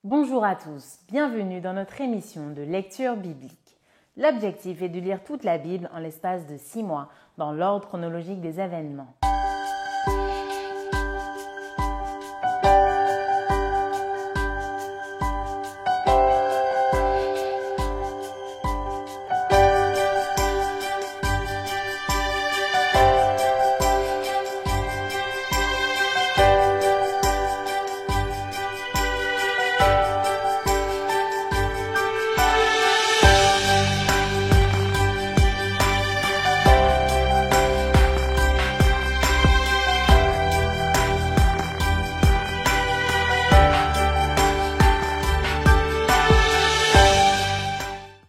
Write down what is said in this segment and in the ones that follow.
Bonjour à tous, bienvenue dans notre émission de lecture biblique. L'objectif est de lire toute la Bible en l'espace de 6 mois, dans l'ordre chronologique des événements.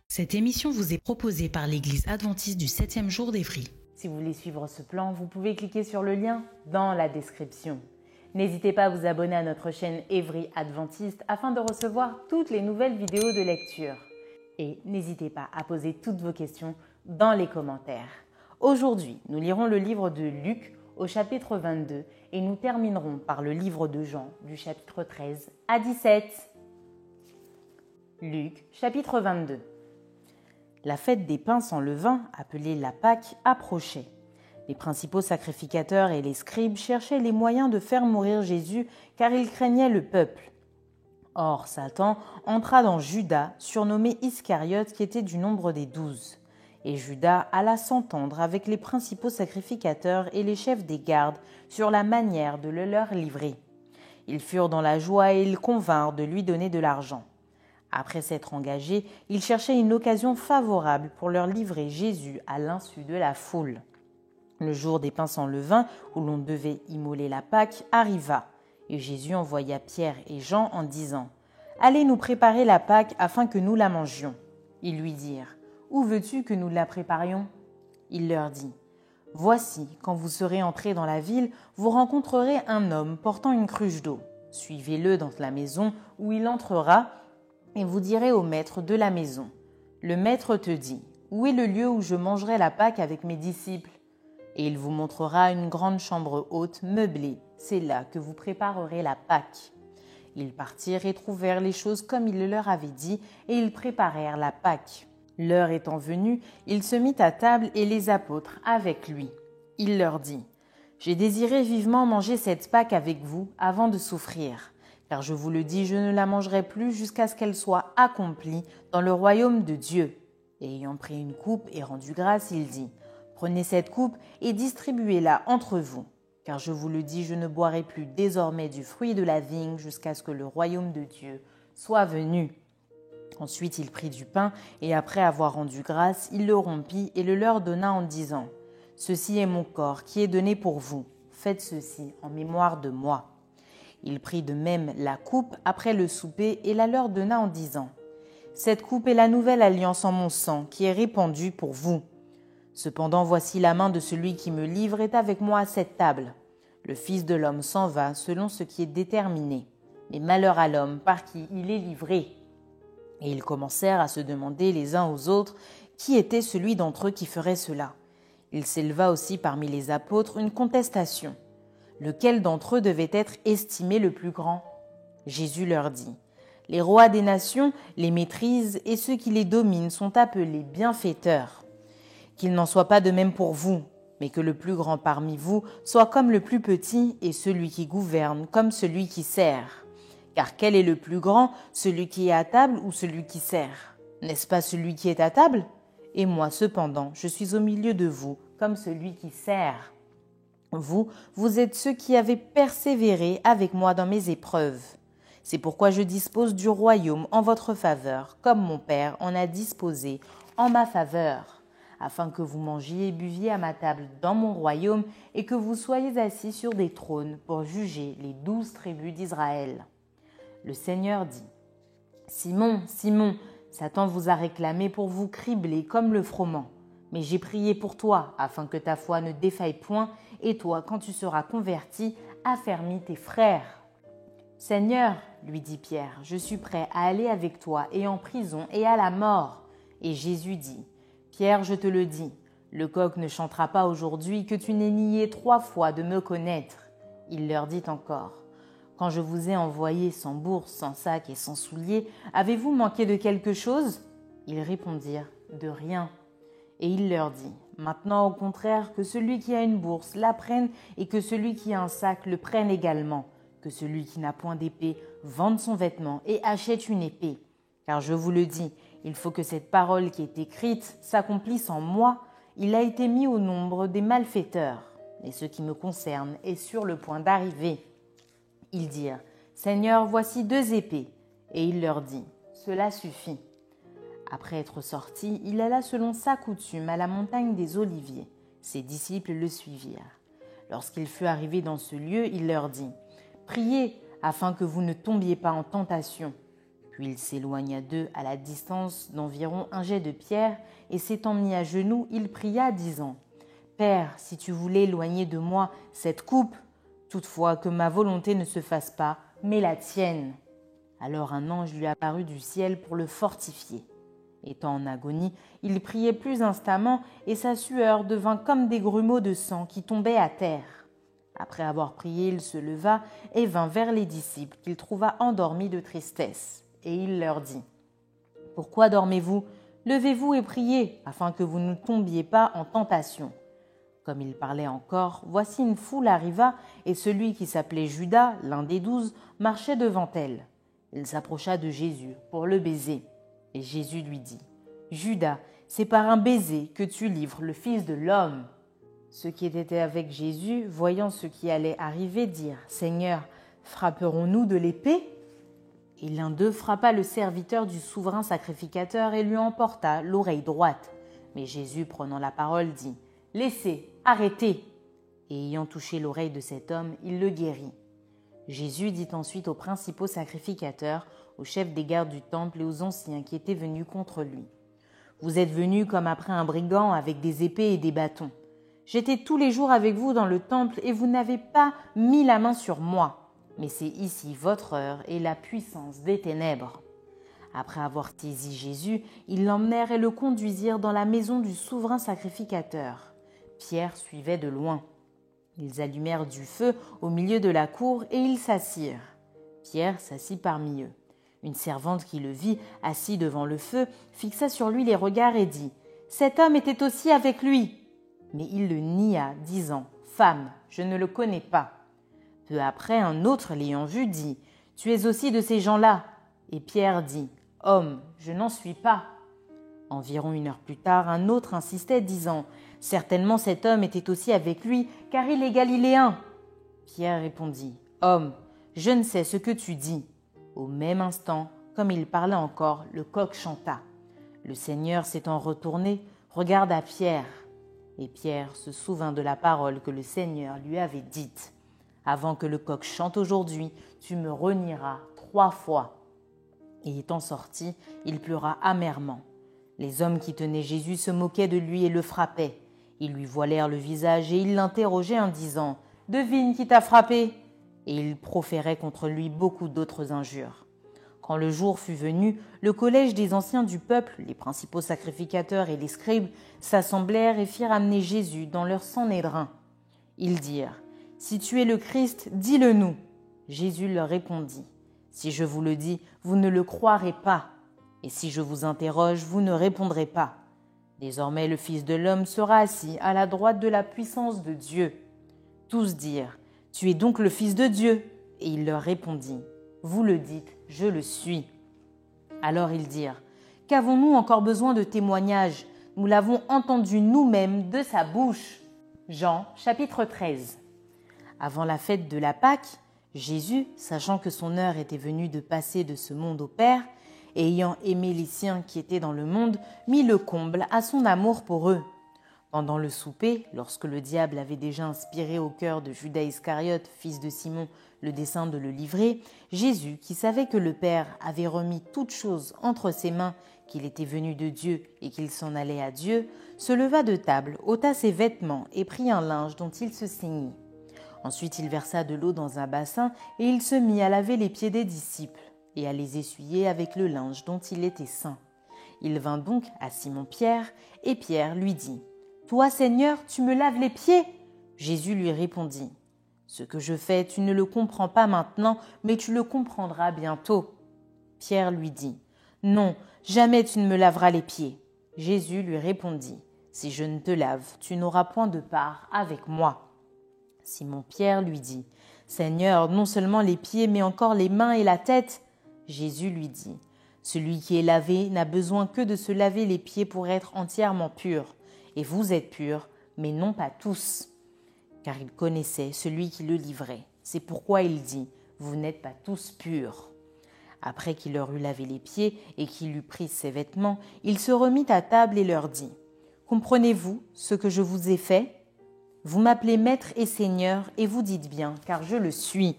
Cette émission vous est proposée par l'Église adventiste du 7e jour d'Évry. Si vous voulez suivre ce plan, vous pouvez cliquer sur le lien dans la description. N'hésitez pas à vous abonner à notre chaîne Évry Adventiste afin de recevoir toutes les nouvelles vidéos de lecture. Et n'hésitez pas à poser toutes vos questions dans les commentaires. Aujourd'hui, nous lirons le livre de Luc au chapitre 22 et nous terminerons par le livre de Jean du chapitre 13 à 17. Luc, chapitre 22. La fête des pains sans levain, appelée la Pâque, approchait. Les principaux sacrificateurs et les scribes cherchaient les moyens de faire mourir Jésus car ils craignaient le peuple. Or, Satan entra dans Judas, surnommé Iscariote, qui était du nombre des 12. Et Judas alla s'entendre avec les principaux sacrificateurs et les chefs des gardes sur la manière de le leur livrer. Ils furent dans la joie et ils convinrent de lui donner de l'argent. Après s'être engagés, ils cherchaient une occasion favorable pour leur livrer Jésus à l'insu de la foule. Le jour des pains sans levain, où l'on devait immoler la Pâque, arriva, et Jésus envoya Pierre et Jean en disant « Allez nous préparer la Pâque afin que nous la mangions. » Ils lui dirent « Où veux-tu que nous la préparions ?» Il leur dit « Voici, quand vous serez entrés dans la ville, vous rencontrerez un homme portant une cruche d'eau. Suivez-le dans la maison où il entrera, et vous direz au maître de la maison, « Le maître te dit, où est le lieu où je mangerai la Pâque avec mes disciples ?» Et il vous montrera une grande chambre haute, meublée. C'est là que vous préparerez la Pâque. Ils partirent et trouvèrent les choses comme il le leur avait dit, et ils préparèrent la Pâque. L'heure étant venue, il se mit à table et les apôtres avec lui. Il leur dit, « J'ai désiré vivement manger cette Pâque avec vous avant de souffrir. Car je vous le dis, je ne la mangerai plus jusqu'à ce qu'elle soit accomplie dans le royaume de Dieu. » Et ayant pris une coupe et rendu grâce, il dit, « Prenez cette coupe et distribuez-la entre vous. Car je vous le dis, je ne boirai plus désormais du fruit de la vigne jusqu'à ce que le royaume de Dieu soit venu. » Ensuite, il prit du pain et après avoir rendu grâce, il le rompit et le leur donna en disant, « Ceci est mon corps qui est donné pour vous. Faites ceci en mémoire de moi. » Il prit de même la coupe après le souper et la leur donna en disant, « Cette coupe est la nouvelle alliance en mon sang qui est répandue pour vous. Cependant voici la main de celui qui me livre est avec moi à cette table. Le Fils de l'homme s'en va selon ce qui est déterminé, mais malheur à l'homme par qui il est livré. » Et ils commencèrent à se demander les uns aux autres qui était celui d'entre eux qui ferait cela. Il s'éleva aussi parmi les apôtres une contestation. Lequel d'entre eux devait être estimé le plus grand ? Jésus leur dit, « Les rois des nations les maîtrisent et ceux qui les dominent sont appelés bienfaiteurs. Qu'il n'en soit pas de même pour vous, mais que le plus grand parmi vous soit comme le plus petit et celui qui gouverne comme celui qui sert. Car quel est le plus grand, celui qui est à table ou celui qui sert ? N'est-ce pas celui qui est à table ? Et moi cependant, je suis au milieu de vous comme celui qui sert. Vous êtes ceux qui avez persévéré avec moi dans mes épreuves. C'est pourquoi je dispose du royaume en votre faveur, comme mon Père en a disposé en ma faveur, afin que vous mangiez et buviez à ma table dans mon royaume et que vous soyez assis sur des trônes pour juger les 12 tribus d'Israël. » Le Seigneur dit, « Simon, Simon, Satan vous a réclamé pour vous cribler comme le froment. Mais j'ai prié pour toi, afin que ta foi ne défaille point, et toi, quand tu seras converti, affermis tes frères. » « Seigneur, lui dit Pierre, je suis prêt à aller avec toi et en prison et à la mort. » Et Jésus dit, « Pierre, je te le dis, le coq ne chantera pas aujourd'hui que tu n'aies nié 3 fois de me connaître. » Il leur dit encore, Quand je vous ai envoyé sans bourse, sans sac et sans souliers, avez-vous manqué de quelque chose ?» Ils répondirent « De rien. » Et il leur dit « Maintenant, au contraire, que celui qui a une bourse la prenne et que celui qui a un sac le prenne également. Que celui qui n'a point d'épée vende son vêtement et achète une épée. Car je vous le dis, il faut que cette parole qui est écrite s'accomplisse en moi. Il a été mis au nombre des malfaiteurs. Et ce qui me concerne est sur le point d'arriver. » Ils dirent « Seigneur, voici 2 épées. » Et il leur dit « Cela suffit. » Après être sorti, il alla selon sa coutume à la montagne des Oliviers. Ses disciples le suivirent. Lorsqu'il fut arrivé dans ce lieu, il leur dit « Priez afin que vous ne tombiez pas en tentation. » Puis il s'éloigna d'eux à la distance d'environ un jet de pierre, et s'étant mis à genoux, il pria, disant « Père, si tu voulais éloigner de moi cette coupe, toutefois que ma volonté ne se fasse pas, mais la tienne. » Alors un ange lui apparut du ciel pour le fortifier. Étant en agonie, il priait plus instamment, et sa sueur devint comme des grumeaux de sang qui tombaient à terre. Après avoir prié, il se leva et vint vers les disciples qu'il trouva endormis de tristesse. Et il leur dit « Pourquoi dormez-vous ? Levez-vous et priez, afin que vous ne tombiez pas en tentation. » Comme il parlait encore, voici une foule arriva, et celui qui s'appelait Judas, l'un des 12, marchait devant elle. Il s'approcha de Jésus pour le baiser. Et Jésus lui dit « Judas, c'est par un baiser que tu livres le Fils de l'homme. » Ceux qui étaient avec Jésus, voyant ce qui allait arriver, dirent « Seigneur, frapperons-nous de l'épée ?» Et l'un d'eux frappa le serviteur du souverain sacrificateur et lui emporta l'oreille droite. Mais Jésus, prenant la parole, dit « Laissez, arrêtez !» Et ayant touché l'oreille de cet homme, il le guérit. Jésus dit ensuite aux principaux sacrificateurs, aux chefs des gardes du temple et aux anciens qui étaient venus contre lui. « Vous êtes venus comme après un brigand avec des épées et des bâtons. J'étais tous les jours avec vous dans le temple et vous n'avez pas mis la main sur moi. Mais c'est ici votre heure et la puissance des ténèbres. » Après avoir saisi Jésus, ils l'emmenèrent et le conduisirent dans la maison du souverain sacrificateur. Pierre suivait de loin. Ils allumèrent du feu au milieu de la cour et ils s'assirent. Pierre s'assit parmi eux. Une servante qui le vit assis devant le feu fixa sur lui les regards et dit « Cet homme était aussi avec lui. » Mais il le nia, disant « Femme, je ne le connais pas. » Peu après, un autre l'ayant vu dit « Tu es aussi de ces gens-là. » Et Pierre dit « Homme, je n'en suis pas. » Environ 1 heure plus tard, un autre insistait, disant « Certainement cet homme était aussi avec lui, car il est galiléen. » Pierre répondit « Homme, je ne sais ce que tu dis. » Au même instant, comme il parlait encore, le coq chanta. Le Seigneur s'étant retourné, regarda Pierre. Et Pierre se souvint de la parole que le Seigneur lui avait dite. « Avant que le coq chante aujourd'hui, tu me renieras 3 fois. » Et étant sorti, il pleura amèrement. Les hommes qui tenaient Jésus se moquaient de lui et le frappaient. Ils lui voilèrent le visage et ils l'interrogeaient en disant « Devine qui t'a frappé ?» Et ils proféraient contre lui beaucoup d'autres injures. Quand le jour fut venu, le collège des anciens du peuple, les principaux sacrificateurs et les scribes, s'assemblèrent et firent amener Jésus dans leur sanhédrin. Ils dirent « Si tu es le Christ, dis-le-nous. » Jésus leur répondit « Si je vous le dis, vous ne le croirez pas. Et si je vous interroge, vous ne répondrez pas. Désormais le Fils de l'homme sera assis à la droite de la puissance de Dieu. » Tous dirent « Tu es donc le Fils de Dieu ?» Et il leur répondit « Vous le dites, je le suis. » Alors ils dirent « Qu'avons-nous encore besoin de témoignages ? Nous l'avons entendu nous-mêmes de sa bouche. » Jean, chapitre 13. Avant la fête de la Pâque, Jésus, sachant que son heure était venue de passer de ce monde au Père, et ayant aimé les siens qui étaient dans le monde, mit le comble à son amour pour eux. Pendant le souper, lorsque le diable avait déjà inspiré au cœur de Judas Iscariote, fils de Simon, le dessein de le livrer, Jésus, qui savait que le Père avait remis toutes choses entre ses mains, qu'il était venu de Dieu et qu'il s'en allait à Dieu, se leva de table, ôta ses vêtements et prit un linge dont il se ceignit. Ensuite il versa de l'eau dans un bassin et il se mit à laver les pieds des disciples et à les essuyer avec le linge dont il était ceint. Il vint donc à Simon-Pierre et Pierre lui dit « Toi, Seigneur, tu me laves les pieds ?» Jésus lui répondit « Ce que je fais, tu ne le comprends pas maintenant, mais tu le comprendras bientôt. » Pierre lui dit, « Non, jamais tu ne me laveras les pieds. » Jésus lui répondit, « Si je ne te lave, tu n'auras point de part avec moi. » Simon-Pierre lui dit, « Seigneur, non seulement les pieds, mais encore les mains et la tête. » Jésus lui dit, « Celui qui est lavé n'a besoin que de se laver les pieds pour être entièrement pur. Et vous êtes purs, mais non pas tous. » Car il connaissait celui qui le livrait. C'est pourquoi il dit, « Vous n'êtes pas tous purs. » Après qu'il leur eut lavé les pieds et qu'il eut pris ses vêtements, il se remit à table et leur dit, « Comprenez-vous ce que je vous ai fait ? Vous m'appelez maître et seigneur, et vous dites bien, car je le suis.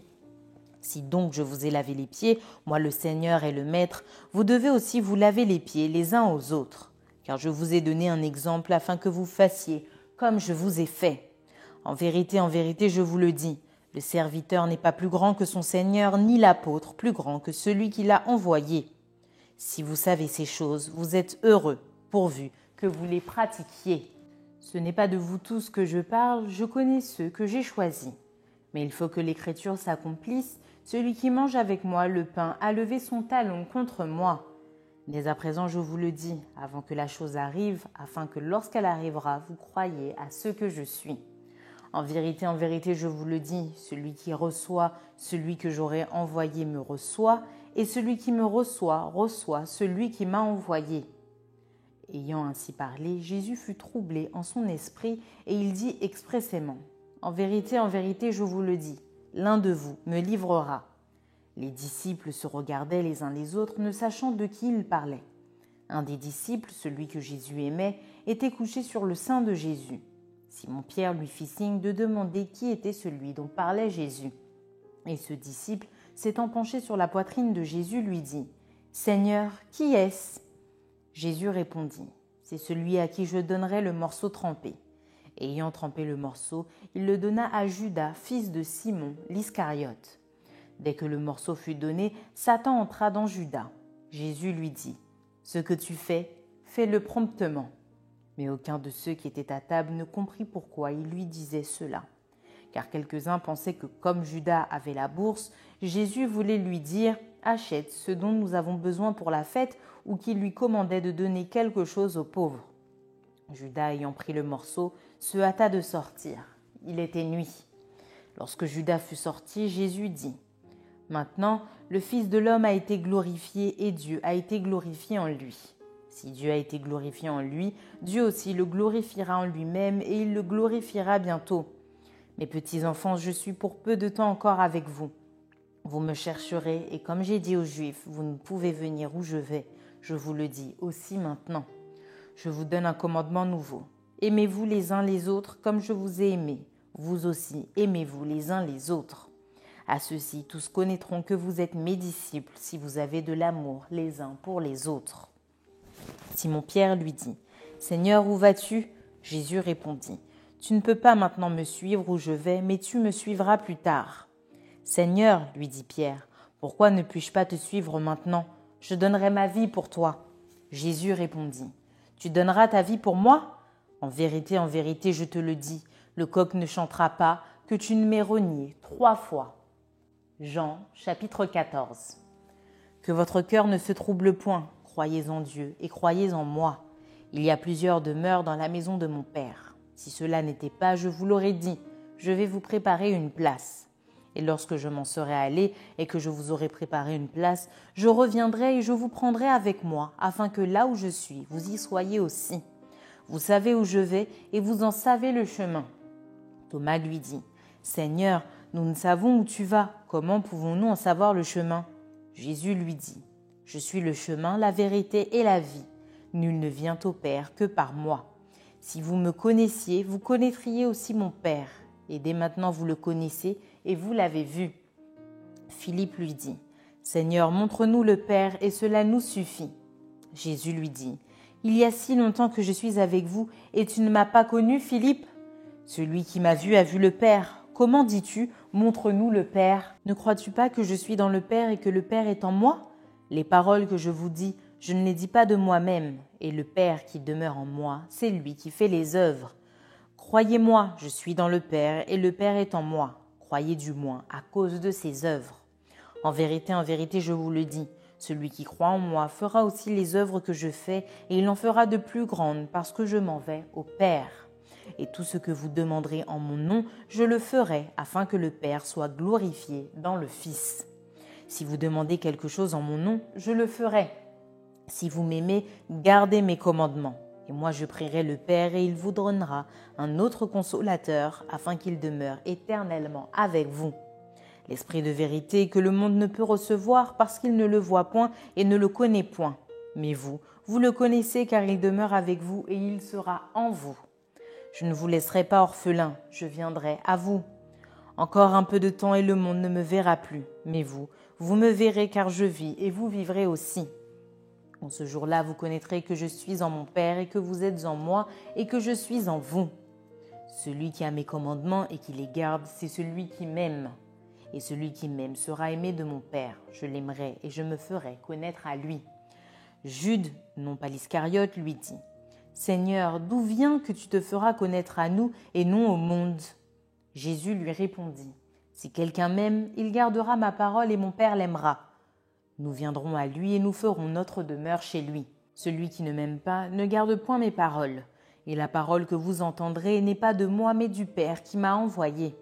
Si donc je vous ai lavé les pieds, moi le Seigneur et le Maître, vous devez aussi vous laver les pieds les uns aux autres. Car je vous ai donné un exemple afin que vous fassiez comme je vous ai fait. En vérité, je vous le dis, le serviteur n'est pas plus grand que son Seigneur, ni l'apôtre plus grand que celui qui l'a envoyé. Si vous savez ces choses, vous êtes heureux, pourvu que vous les pratiquiez. Ce n'est pas de vous tous que je parle, je connais ceux que j'ai choisis. Mais il faut que l'Écriture s'accomplisse, celui qui mange avec moi le pain a levé son talon contre moi. Dès à présent, je vous le dis, avant que la chose arrive, afin que lorsqu'elle arrivera, vous croyiez à ce que je suis. En vérité, je vous le dis, celui qui reçoit celui que j'aurai envoyé me reçoit, et celui qui me reçoit reçoit celui qui m'a envoyé. » Ayant ainsi parlé, Jésus fut troublé en son esprit, et il dit expressément, « En vérité, je vous le dis, l'un de vous me livrera. » Les disciples se regardaient les uns les autres, ne sachant de qui ils parlaient. Un des disciples, celui que Jésus aimait, était couché sur le sein de Jésus. Simon-Pierre lui fit signe de demander qui était celui dont parlait Jésus. Et ce disciple, s'étant penché sur la poitrine de Jésus, lui dit, « Seigneur, qui est-ce » Jésus répondit, « C'est celui à qui je donnerai le morceau trempé. » Ayant trempé le morceau, il le donna à Judas, fils de Simon, l'Iscariote. Dès que le morceau fut donné, Satan entra dans Judas. Jésus lui dit, « Ce que tu fais, fais-le promptement. » Mais aucun de ceux qui étaient à table ne comprit pourquoi il lui disait cela. Car quelques-uns pensaient que comme Judas avait la bourse, Jésus voulait lui dire « Achète ce dont nous avons besoin pour la fête » ou qu'il lui commandait de donner quelque chose aux pauvres. Judas, ayant pris le morceau, se hâta de sortir. Il était nuit. Lorsque Judas fut sorti, Jésus dit, « Maintenant, le Fils de l'homme a été glorifié et Dieu a été glorifié en lui. Si Dieu a été glorifié en lui, Dieu aussi le glorifiera en lui-même et il le glorifiera bientôt. Mes petits enfants, je suis pour peu de temps encore avec vous. Vous me chercherez et comme j'ai dit aux Juifs, vous ne pouvez venir où je vais. Je vous le dis aussi maintenant. Je vous donne un commandement nouveau. Aimez-vous les uns les autres comme je vous ai aimés. Vous aussi, aimez-vous les uns les autres. À ceux-ci, tous connaîtront que vous êtes mes disciples si vous avez de l'amour les uns pour les autres. » Simon-Pierre lui dit, « Seigneur, où vas-tu » Jésus répondit, « Tu ne peux pas maintenant me suivre où je vais, mais tu me suivras plus tard. »« Seigneur, lui dit Pierre, pourquoi ne puis-je pas te suivre maintenant ? Je donnerai ma vie pour toi. » Jésus répondit, « Tu donneras ta vie pour moi ? En vérité, je te le dis, le coq ne chantera pas que tu ne m'aies renié 3 fois. » Jean, chapitre 14. Que votre cœur ne se trouble point, croyez en Dieu et croyez en moi. Il y a plusieurs demeures dans la maison de mon Père. Si cela n'était pas, je vous l'aurais dit, je vais vous préparer une place. Et lorsque je m'en serai allé et que je vous aurai préparé une place, je reviendrai et je vous prendrai avec moi, afin que là où je suis, vous y soyez aussi. Vous savez où je vais et vous en savez le chemin. Thomas lui dit, « Seigneur, nous ne savons où tu vas, comment pouvons-nous en savoir le chemin ?» Jésus lui dit, « Je suis le chemin, la vérité et la vie. Nul ne vient au Père que par moi. Si vous me connaissiez, vous connaîtriez aussi mon Père. Et dès maintenant vous le connaissez et vous l'avez vu. » Philippe lui dit, « Seigneur, montre-nous le Père et cela nous suffit. » Jésus lui dit, « Il y a si longtemps que je suis avec vous et tu ne m'as pas connu, Philippe ? Celui qui m'a vu a vu le Père. Comment dis-tu, montre-nous le Père ? Ne crois-tu pas que je suis dans le Père et que le Père est en moi ? Les paroles que je vous dis, je ne les dis pas de moi-même, et le Père qui demeure en moi, c'est lui qui fait les œuvres. Croyez-moi, je suis dans le Père et le Père est en moi. Croyez du moins à cause de ses œuvres. En vérité, je vous le dis, celui qui croit en moi fera aussi les œuvres que je fais, et il en fera de plus grandes parce que je m'en vais au Père. Et tout ce que vous demanderez en mon nom, je le ferai, afin que le Père soit glorifié dans le Fils. Si vous demandez quelque chose en mon nom, je le ferai. Si vous m'aimez, gardez mes commandements. Et moi je prierai le Père et il vous donnera un autre consolateur afin qu'il demeure éternellement avec vous. L'Esprit de vérité que le monde ne peut recevoir parce qu'il ne le voit point et ne le connaît point. Mais vous, vous le connaissez car il demeure avec vous et il sera en vous. Je ne vous laisserai pas orphelin, je viendrai à vous. Encore un peu de temps et le monde ne me verra plus. Mais vous, vous me verrez car je vis et vous vivrez aussi. En ce jour-là, vous connaîtrez que je suis en mon Père et que vous êtes en moi et que je suis en vous. Celui qui a mes commandements et qui les garde, c'est celui qui m'aime. Et celui qui m'aime sera aimé de mon Père. Je l'aimerai et je me ferai connaître à lui. Jude, non pas l'Iscariote, lui dit « Seigneur, d'où vient que tu te feras connaître à nous et non au monde ?» Jésus lui répondit « Si quelqu'un m'aime, il gardera ma parole et mon Père l'aimera. Nous viendrons à lui et nous ferons notre demeure chez lui. Celui qui ne m'aime pas ne garde point mes paroles. Et la parole que vous entendrez n'est pas de moi mais du Père qui m'a envoyé.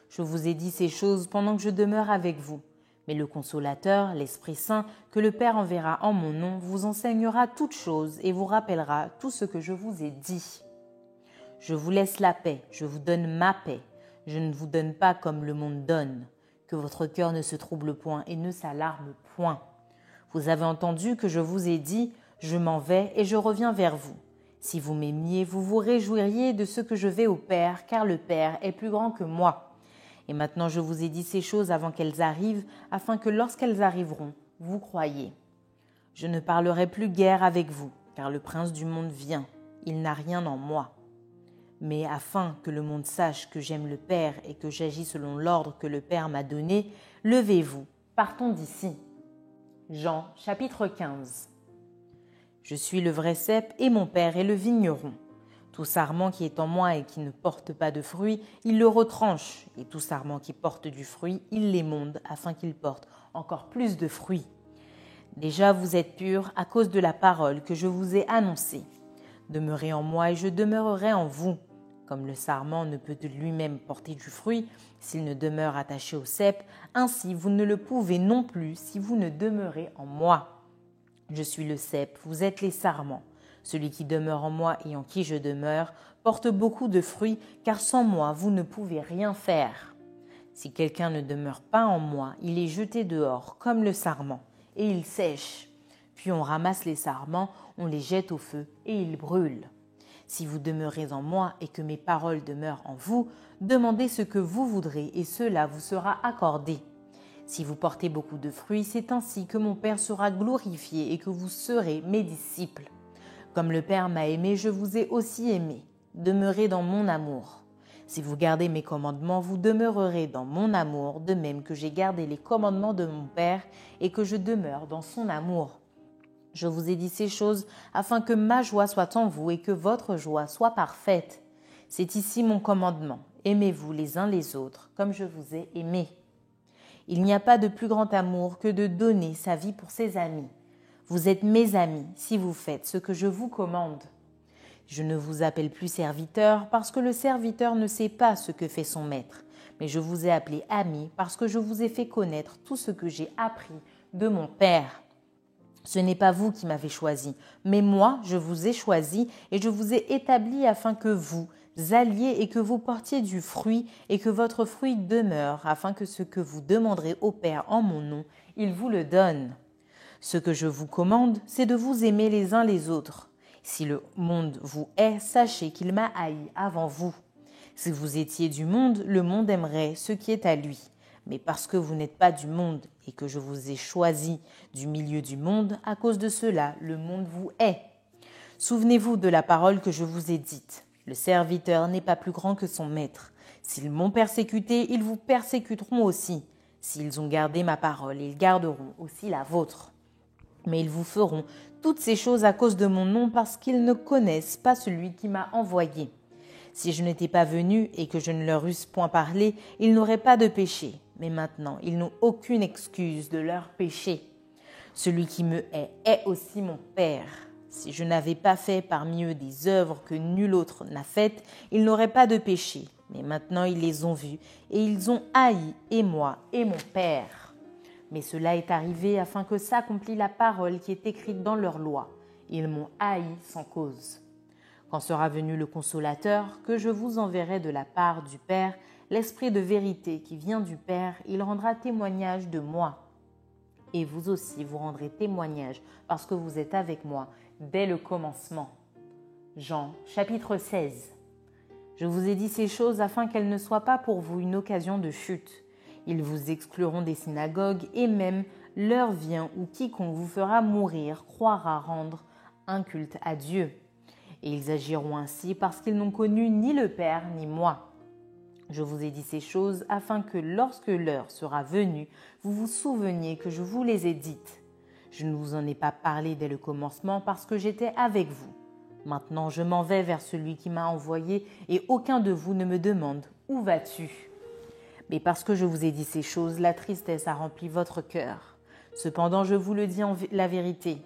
Je vous ai dit ces choses pendant que je demeure avec vous. Mais le Consolateur, l'Esprit Saint, que le Père enverra en mon nom, vous enseignera toutes choses et vous rappellera tout ce que je vous ai dit. Je vous laisse la paix, je vous donne ma paix. Je ne vous donne pas comme le monde donne. Que votre cœur ne se trouble point et ne s'alarme point. Vous avez entendu que je vous ai dit, je m'en vais et je reviens vers vous. Si vous m'aimiez, vous vous réjouiriez de ce que je vais au Père, car le Père est plus grand que moi. Et maintenant je vous ai dit ces choses avant qu'elles arrivent, afin que lorsqu'elles arriveront, vous croyiez. Je ne parlerai plus guère avec vous, car le prince du monde vient, il n'a rien en moi. Mais afin que le monde sache que j'aime le Père et que j'agis selon l'ordre que le Père m'a donné, levez-vous, partons d'ici. Jean chapitre 15. Je suis le vrai cep et mon Père est le vigneron. Tout sarment qui est en moi et qui ne porte pas de fruit, il le retranche, et tout sarment qui porte du fruit, il l'émonde afin qu'il porte encore plus de fruits. Déjà vous êtes purs à cause de la parole que je vous ai annoncée. Demeurez en moi et je demeurerai en vous. Comme le sarment ne peut de lui-même porter du fruit s'il ne demeure attaché au cep, ainsi vous ne le pouvez non plus si vous ne demeurez en moi. Je suis le cep, vous êtes les sarments. Celui qui demeure en moi et en qui je demeure porte beaucoup de fruits, car sans moi vous ne pouvez rien faire. Si quelqu'un ne demeure pas en moi, il est jeté dehors comme le sarment, et il sèche. Puis on ramasse les sarments, on les jette au feu, et ils brûlent. Si vous demeurez en moi et que mes paroles demeurent en vous, demandez ce que vous voudrez et cela vous sera accordé. Si vous portez beaucoup de fruits, c'est ainsi que mon Père sera glorifié et que vous serez mes disciples. Comme le Père m'a aimé, je vous ai aussi aimé. Demeurez dans mon amour. Si vous gardez mes commandements, vous demeurerez dans mon amour, de même que j'ai gardé les commandements de mon Père et que je demeure dans son amour. Je vous ai dit ces choses afin que ma joie soit en vous et que votre joie soit parfaite. C'est ici mon commandement. Aimez-vous les uns les autres comme je vous ai aimés. Il n'y a pas de plus grand amour que de donner sa vie pour ses amis. Vous êtes mes amis si vous faites ce que je vous commande. Je ne vous appelle plus serviteur parce que le serviteur ne sait pas ce que fait son maître, mais je vous ai appelé ami parce que je vous ai fait connaître tout ce que j'ai appris de mon Père. Ce n'est pas vous qui m'avez choisi, mais moi je vous ai choisi et je vous ai établi afin que vous alliez et que vous portiez du fruit et que votre fruit demeure, afin que ce que vous demanderez au Père en mon nom, il vous le donne. Ce que je vous commande, c'est de vous aimer les uns les autres. Si le monde vous hait, sachez qu'il m'a haï avant vous. Si vous étiez du monde, le monde aimerait ce qui est à lui. Mais parce que vous n'êtes pas du monde et que je vous ai choisi du milieu du monde, à cause de cela, le monde vous hait. Souvenez-vous de la parole que je vous ai dite. Le serviteur n'est pas plus grand que son maître. S'ils m'ont persécuté, ils vous persécuteront aussi. S'ils ont gardé ma parole, ils garderont aussi la vôtre. Mais ils vous feront toutes ces choses à cause de mon nom parce qu'ils ne connaissent pas celui qui m'a envoyé. Si je n'étais pas venu et que je ne leur eusse point parlé, ils n'auraient pas de péché. Mais maintenant, ils n'ont aucune excuse de leur péché. Celui qui me est aussi mon Père. Si je n'avais pas fait parmi eux des œuvres que nul autre n'a faites, ils n'auraient pas de péché. Mais maintenant, ils les ont vus et ils ont haï, et moi, et mon Père. Mais cela est arrivé afin que s'accomplisse la parole qui est écrite dans leur loi. Ils m'ont haï sans cause. Quand sera venu le Consolateur, que je vous enverrai de la part du Père, l'Esprit de vérité qui vient du Père, il rendra témoignage de moi. Et vous aussi, vous rendrez témoignage parce que vous êtes avec moi dès le commencement. Jean, chapitre 16. Je vous ai dit ces choses afin qu'elles ne soient pas pour vous une occasion de chute. Ils vous excluront des synagogues et même l'heure vient où quiconque vous fera mourir croira rendre un culte à Dieu. Et ils agiront ainsi parce qu'ils n'ont connu ni le Père ni moi. Je vous ai dit ces choses afin que lorsque l'heure sera venue, vous vous souveniez que je vous les ai dites. Je ne vous en ai pas parlé dès le commencement parce que j'étais avec vous. Maintenant, je m'en vais vers celui qui m'a envoyé et aucun de vous ne me demande « Où vas-tu » Mais parce que je vous ai dit ces choses, la tristesse a rempli votre cœur. Cependant, je vous le dis la vérité.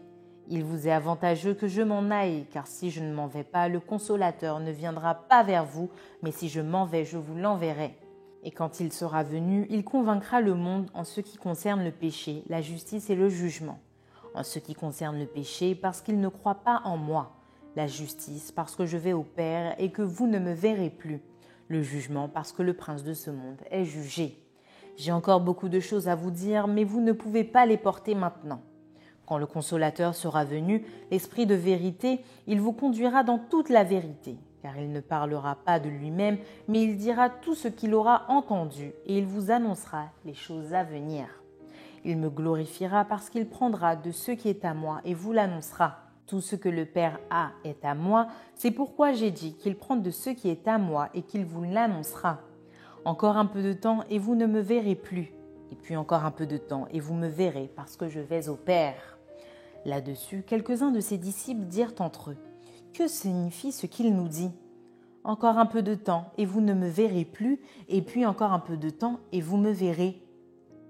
Il vous est avantageux que je m'en aille, car si je ne m'en vais pas, le Consolateur ne viendra pas vers vous, mais si je m'en vais, je vous l'enverrai. Et quand il sera venu, il convaincra le monde en ce qui concerne le péché, la justice et le jugement. En ce qui concerne le péché, parce qu'il ne croit pas en moi. La justice, parce que je vais au Père et que vous ne me verrez plus. Le jugement, parce que le prince de ce monde est jugé. J'ai encore beaucoup de choses à vous dire, mais vous ne pouvez pas les porter maintenant. Quand le Consolateur sera venu, l'Esprit de vérité, il vous conduira dans toute la vérité, car il ne parlera pas de lui-même, mais il dira tout ce qu'il aura entendu, et il vous annoncera les choses à venir. Il me glorifiera parce qu'il prendra de ce qui est à moi et vous l'annoncera. Tout ce que le Père a est à moi, c'est pourquoi j'ai dit qu'il prend de ce qui est à moi et qu'il vous l'annoncera. Encore un peu de temps et vous ne me verrez plus, et puis encore un peu de temps et vous me verrez parce que je vais au Père. Là-dessus, quelques-uns de ses disciples dirent entre eux : « Que signifie ce qu'il nous dit ? Encore un peu de temps et vous ne me verrez plus, et puis encore un peu de temps et vous me verrez.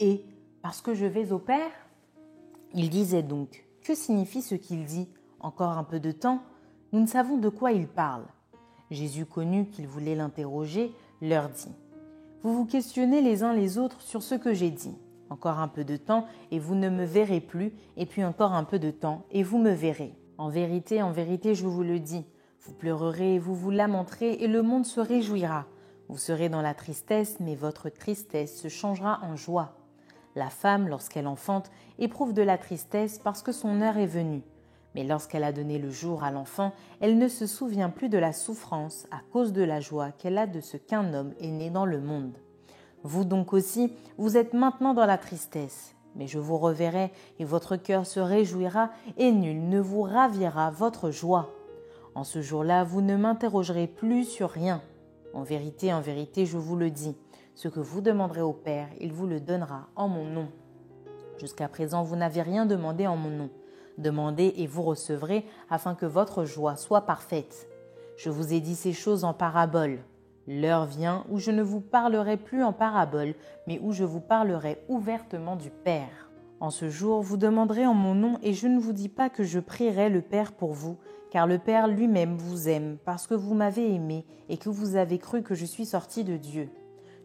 Et parce que je vais au Père ?» Il disait donc : « Que signifie ce qu'il dit ? Encore un peu de temps ? Nous ne savons de quoi il parle. » Jésus connut qu'ils voulaient l'interroger, leur dit : « Vous vous questionnez les uns les autres sur ce que j'ai dit. Encore un peu de temps et vous ne me verrez plus, et puis encore un peu de temps et vous me verrez. En vérité, je vous le dis, vous pleurerez et vous vous lamenterez et le monde se réjouira. Vous serez dans la tristesse, mais votre tristesse se changera en joie. La femme, lorsqu'elle enfante, éprouve de la tristesse parce que son heure est venue. Mais lorsqu'elle a donné le jour à l'enfant, elle ne se souvient plus de la souffrance à cause de la joie qu'elle a de ce qu'un homme est né dans le monde. Vous donc aussi, vous êtes maintenant dans la tristesse, mais je vous reverrai et votre cœur se réjouira et nul ne vous ravira votre joie. En ce jour-là, vous ne m'interrogerez plus sur rien. En vérité, je vous le dis, ce que vous demanderez au Père, il vous le donnera en mon nom. Jusqu'à présent, vous n'avez rien demandé en mon nom. Demandez et vous recevrez afin que votre joie soit parfaite. Je vous ai dit ces choses en parabole. L'heure vient où je ne vous parlerai plus en parabole, mais où je vous parlerai ouvertement du Père. En ce jour, vous demanderez en mon nom, et je ne vous dis pas que je prierai le Père pour vous, car le Père lui-même vous aime, parce que vous m'avez aimé et que vous avez cru que je suis sorti de Dieu.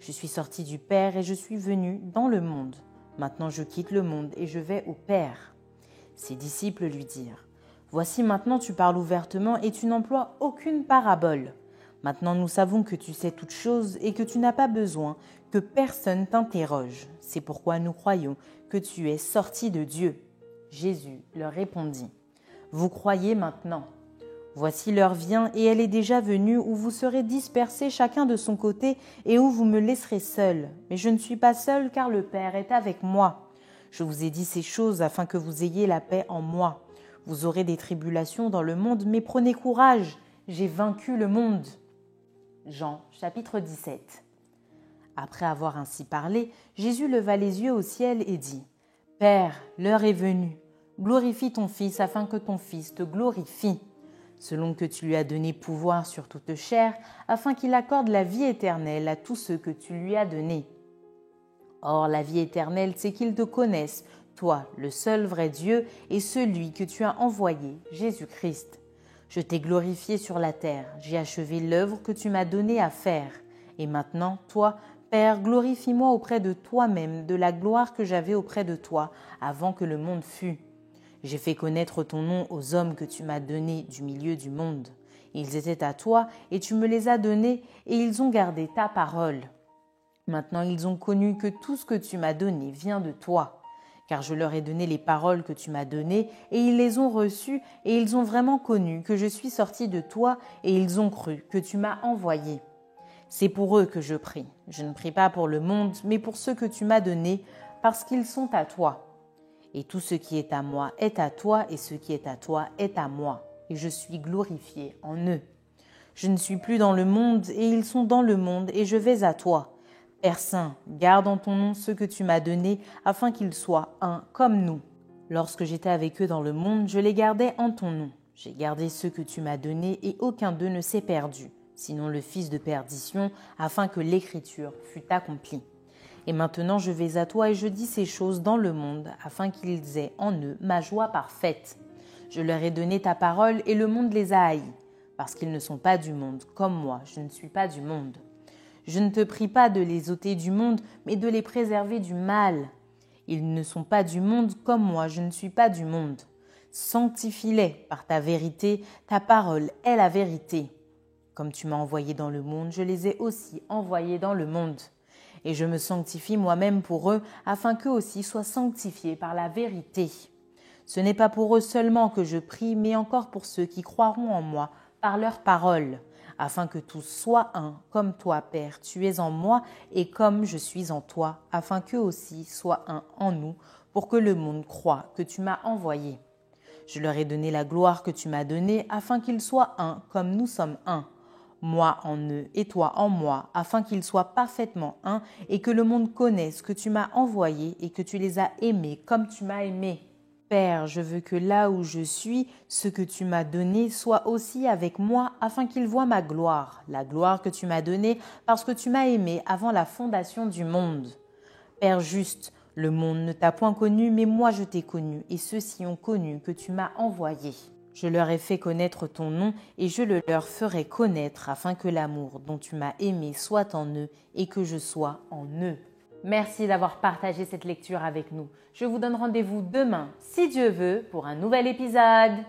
Je suis sorti du Père et je suis venu dans le monde. Maintenant je quitte le monde et je vais au Père. » Ses disciples lui dirent : « Voici maintenant tu parles ouvertement et tu n'emploies aucune parabole. Maintenant nous savons que tu sais toutes choses et que tu n'as pas besoin que personne t'interroge. C'est pourquoi nous croyons que tu es sorti de Dieu. » Jésus leur répondit : « Vous croyez maintenant ? Voici l'heure vient et elle est déjà venue où vous serez dispersés chacun de son côté et où vous me laisserez seul. Mais je ne suis pas seul car le Père est avec moi. Je vous ai dit ces choses afin que vous ayez la paix en moi. Vous aurez des tribulations dans le monde, mais prenez courage, j'ai vaincu le monde. » Jean, chapitre 17. Après avoir ainsi parlé, Jésus leva les yeux au ciel et dit : « Père, l'heure est venue. Glorifie ton Fils afin que ton Fils te glorifie. selon que tu lui as donné pouvoir sur toute chair, afin qu'il accorde la vie éternelle à tous ceux que tu lui as donnés. Or, la vie éternelle, c'est qu'ils te connaissent, toi, le seul vrai Dieu, et celui que tu as envoyé, Jésus-Christ. Je t'ai glorifié sur la terre, j'ai achevé l'œuvre que tu m'as donnée à faire. Et maintenant, toi, Père, glorifie-moi auprès de toi-même de la gloire que j'avais auprès de toi avant que le monde fût. J'ai fait connaître ton nom aux hommes que tu m'as donnés du milieu du monde. Ils étaient à toi et tu me les as donnés et ils ont gardé ta parole. Maintenant ils ont connu que tout ce que tu m'as donné vient de toi. Car je leur ai donné les paroles que tu m'as données et ils les ont reçues et ils ont vraiment connu que je suis sorti de toi et ils ont cru que tu m'as envoyé. C'est pour eux que je prie. Je ne prie pas pour le monde, mais pour ceux que tu m'as donnés, parce qu'ils sont à toi. Et tout ce qui est à moi est à toi, et ce qui est à toi est à moi. Et je suis glorifié en eux. Je ne suis plus dans le monde, et ils sont dans le monde, et je vais à toi. Père Saint, garde en ton nom ceux que tu m'as donnés, afin qu'ils soient un comme nous. Lorsque j'étais avec eux dans le monde, je les gardais en ton nom. J'ai gardé ceux que tu m'as donnés, et aucun d'eux ne s'est perdu, sinon le fils de perdition, afin que l'écriture fût accomplie. Et maintenant je vais à toi et je dis ces choses dans le monde, afin qu'ils aient en eux ma joie parfaite. Je leur ai donné ta parole et le monde les a haïs, parce qu'ils ne sont pas du monde, comme moi, je ne suis pas du monde. Je ne te prie pas de les ôter du monde, mais de les préserver du mal. Ils ne sont pas du monde, comme moi, je ne suis pas du monde. Sanctifie-les par ta vérité, ta parole est la vérité. Comme tu m'as envoyé dans le monde, je les ai aussi envoyés dans le monde. Et je me sanctifie moi-même pour eux, afin qu'eux aussi soient sanctifiés par la vérité. Ce n'est pas pour eux seulement que je prie, mais encore pour ceux qui croiront en moi par leur parole, afin que tous soient un, comme toi, Père, tu es en moi, et comme je suis en toi, afin qu'eux aussi soient un en nous, pour que le monde croie que tu m'as envoyé. Je leur ai donné la gloire que tu m'as donnée, afin qu'ils soient un, comme nous sommes un. Moi en eux et toi en moi, afin qu'ils soient parfaitement un et que le monde connaisse que tu m'as envoyé et que tu les as aimés comme tu m'as aimé. Père, je veux que là où je suis, ce que tu m'as donné soit aussi avec moi, afin qu'ils voient ma gloire, la gloire que tu m'as donnée parce que tu m'as aimé avant la fondation du monde. Père juste, le monde ne t'a point connu, mais moi je t'ai connu, et ceux-ci ont connu que tu m'as envoyé. Je leur ai fait connaître ton nom et je le leur ferai connaître afin que l'amour dont tu m'as aimé soit en eux et que je sois en eux. Merci d'avoir partagé cette lecture avec nous. Je vous donne rendez-vous demain, si Dieu veut, pour un nouvel épisode.